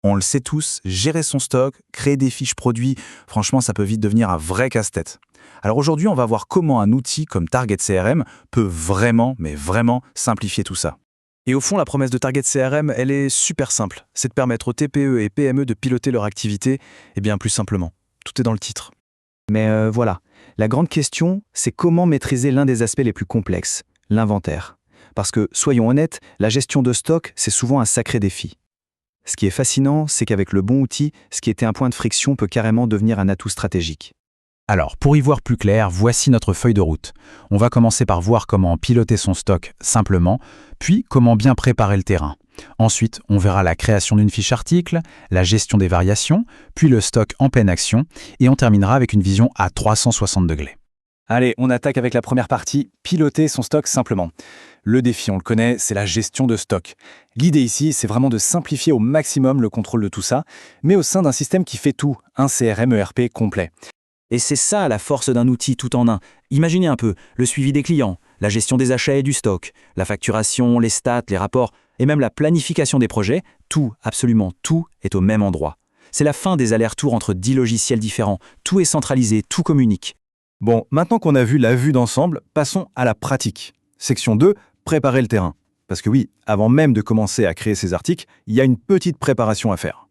On le sait tous, gérer son stock, créer des fiches produits, franchement, ça peut vite devenir un vrai casse-tête. Alors aujourd'hui, on va voir comment un outil comme Target CRM peut vraiment, mais vraiment simplifier tout ça. Et au fond, la promesse de Target CRM, elle est super simple. C'est de permettre aux TPE et PME de piloter leur activité, et bien plus simplement. Tout est dans le titre. Mais voilà, la grande question, c'est comment maîtriser l'un des aspects les plus complexes, l'inventaire. Parce que, soyons honnêtes, la gestion de stock, c'est souvent un sacré défi. Ce qui est fascinant, c'est qu'avec le bon outil, ce qui était un point de friction peut carrément devenir un atout stratégique. Alors, pour y voir plus clair, voici notre feuille de route. On va commencer par voir comment piloter son stock simplement, puis comment bien préparer le terrain. Ensuite, on verra la création d'une fiche article, la gestion des variations, puis le stock en pleine action, et on terminera avec une vision à 360 degrés. Allez, on attaque avec la première partie, piloter son stock simplement. Le défi, on le connaît, c'est la gestion de stock. L'idée ici, c'est vraiment de simplifier au maximum le contrôle de tout ça, mais au sein d'un système qui fait tout, un CRM ERP complet. Et c'est ça la force d'un outil tout en un. Imaginez un peu le suivi des clients, la gestion des achats et du stock, la facturation, les stats, les rapports, et même la planification des projets, tout, absolument tout, est au même endroit. C'est la fin des allers-retours entre 10 logiciels différents, tout est centralisé, tout communique. Bon, maintenant qu'on a vu la vue d'ensemble, passons à la pratique. Section 2, préparer le terrain. Parce que oui, avant même de commencer à créer ces articles, il y a une petite préparation à faire.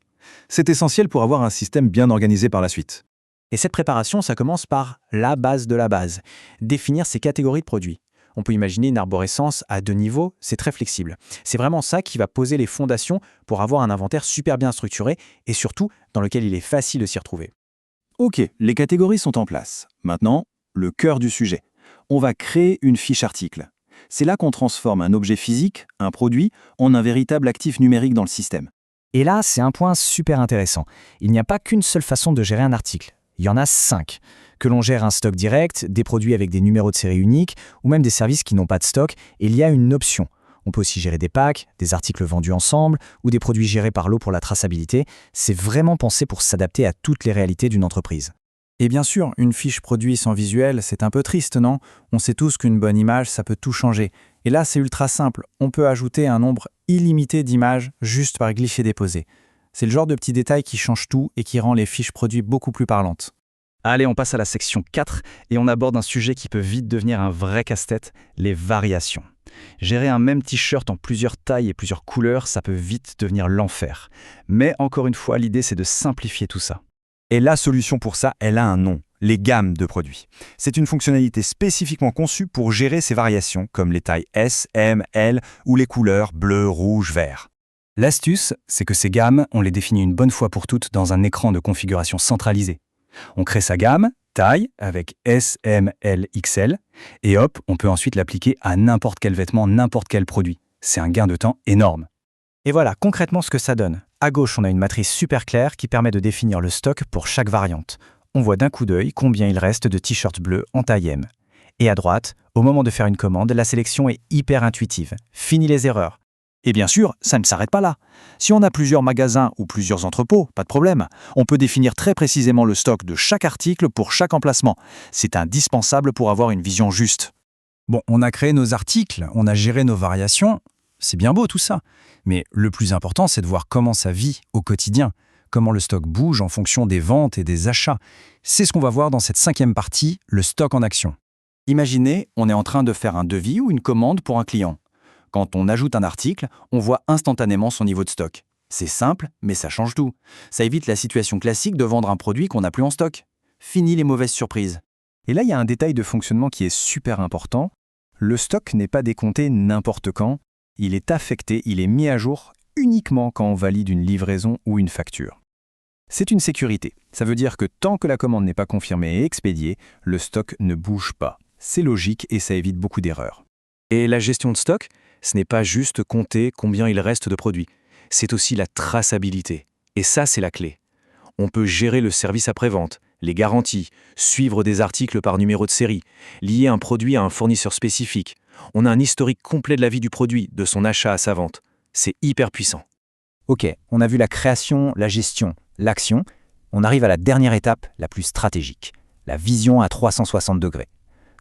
C'est essentiel pour avoir un système bien organisé par la suite. Et cette préparation, ça commence par la base de la base, définir ses catégories de produits. On peut imaginer une arborescence à 2 niveaux, c'est très flexible. C'est vraiment ça qui va poser les fondations pour avoir un inventaire super bien structuré et surtout dans lequel il est facile de s'y retrouver. Ok, les catégories sont en place. Maintenant, le cœur du sujet. On va créer une fiche article. C'est là qu'on transforme un objet physique, un produit, en un véritable actif numérique dans le système. Et là, c'est un point super intéressant. Il n'y a pas qu'une seule façon de gérer un article. Il y en a 5. Que l'on gère un stock direct, des produits avec des numéros de série uniques, ou même des services qui n'ont pas de stock, et il y a une option. On peut aussi gérer des packs, des articles vendus ensemble, ou des produits gérés par lot pour la traçabilité. C'est vraiment pensé pour s'adapter à toutes les réalités d'une entreprise. Et bien sûr, une fiche produit sans visuel, c'est un peu triste, non? On sait tous qu'une bonne image, ça peut tout changer. Et là, c'est ultra simple. On peut ajouter un nombre illimité d'images juste par glisser-déposer. C'est le genre de petit détail qui change tout et qui rend les fiches produits beaucoup plus parlantes. Allez, on passe à la section 4 et on aborde un sujet qui peut vite devenir un vrai casse-tête, les variations. Gérer un même t-shirt en plusieurs tailles et plusieurs couleurs, ça peut vite devenir l'enfer. Mais encore une fois, l'idée c'est de simplifier tout ça. Et la solution pour ça, elle a un nom, les gammes de produits. C'est une fonctionnalité spécifiquement conçue pour gérer ces variations, comme les tailles S, M, L ou les couleurs bleu, rouge, vert. L'astuce, c'est que ces gammes, on les définit une bonne fois pour toutes dans un écran de configuration centralisé. On crée sa gamme, taille, avec S, M, L, XL, et hop, on peut ensuite l'appliquer à n'importe quel vêtement, n'importe quel produit. C'est un gain de temps énorme. Et voilà concrètement ce que ça donne. À gauche, on a une matrice super claire qui permet de définir le stock pour chaque variante. On voit d'un coup d'œil combien il reste de t-shirts bleus en taille M. Et à droite, au moment de faire une commande, la sélection est hyper intuitive. Fini les erreurs. Et bien sûr, ça ne s'arrête pas là. Si on a plusieurs magasins ou plusieurs entrepôts, pas de problème. On peut définir très précisément le stock de chaque article pour chaque emplacement. C'est indispensable pour avoir une vision juste. Bon, on a créé nos articles, on a géré nos variations, c'est bien beau tout ça. Mais le plus important, c'est de voir comment ça vit au quotidien, comment le stock bouge en fonction des ventes et des achats. C'est ce qu'on va voir dans cette 5e partie, le stock en action. Imaginez, on est en train de faire un devis ou une commande pour un client. Quand on ajoute un article, on voit instantanément son niveau de stock. C'est simple, mais ça change tout. Ça évite la situation classique de vendre un produit qu'on n'a plus en stock. Fini les mauvaises surprises. Et là, il y a un détail de fonctionnement qui est super important. Le stock n'est pas décompté n'importe quand. Il est affecté, il est mis à jour uniquement quand on valide une livraison ou une facture. C'est une sécurité. Ça veut dire que tant que la commande n'est pas confirmée et expédiée, le stock ne bouge pas. C'est logique et ça évite beaucoup d'erreurs. Et la gestion de stock, ce n'est pas juste compter combien il reste de produits. C'est aussi la traçabilité. Et ça, c'est la clé. On peut gérer le service après-vente, les garanties, suivre des articles par numéro de série, lier un produit à un fournisseur spécifique. On a un historique complet de la vie du produit, de son achat à sa vente. C'est hyper puissant. Ok, on a vu la création, la gestion, l'action. On arrive à la dernière étape, la plus stratégique, la vision à 360 degrés.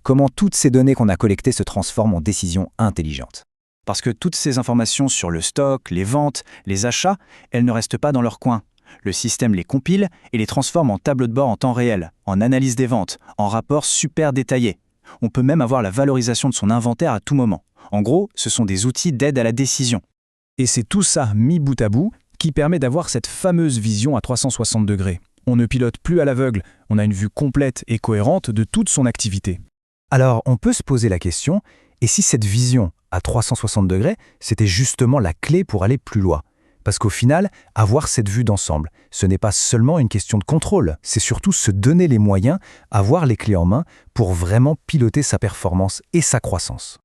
Comment toutes ces données qu'on a collectées se transforment en décisions intelligentes. parce que toutes ces informations sur le stock, les ventes, les achats, elles ne restent pas dans leur coin. Le système les compile et les transforme en tableau de bord en temps réel, en analyse des ventes, en rapports super détaillés. On peut même avoir la valorisation de son inventaire à tout moment. En gros, ce sont des outils d'aide à la décision. Et c'est tout ça mis bout à bout qui permet d'avoir cette fameuse vision à 360 degrés. On ne pilote plus à l'aveugle, on a une vue complète et cohérente de toute son activité. Alors, on peut se poser la question, et si cette vision à 360 degrés, c'était justement la clé pour aller plus loin? Parce qu'au final, avoir cette vue d'ensemble, ce n'est pas seulement une question de contrôle, c'est surtout se donner les moyens, avoir les clés en main pour vraiment piloter sa performance et sa croissance.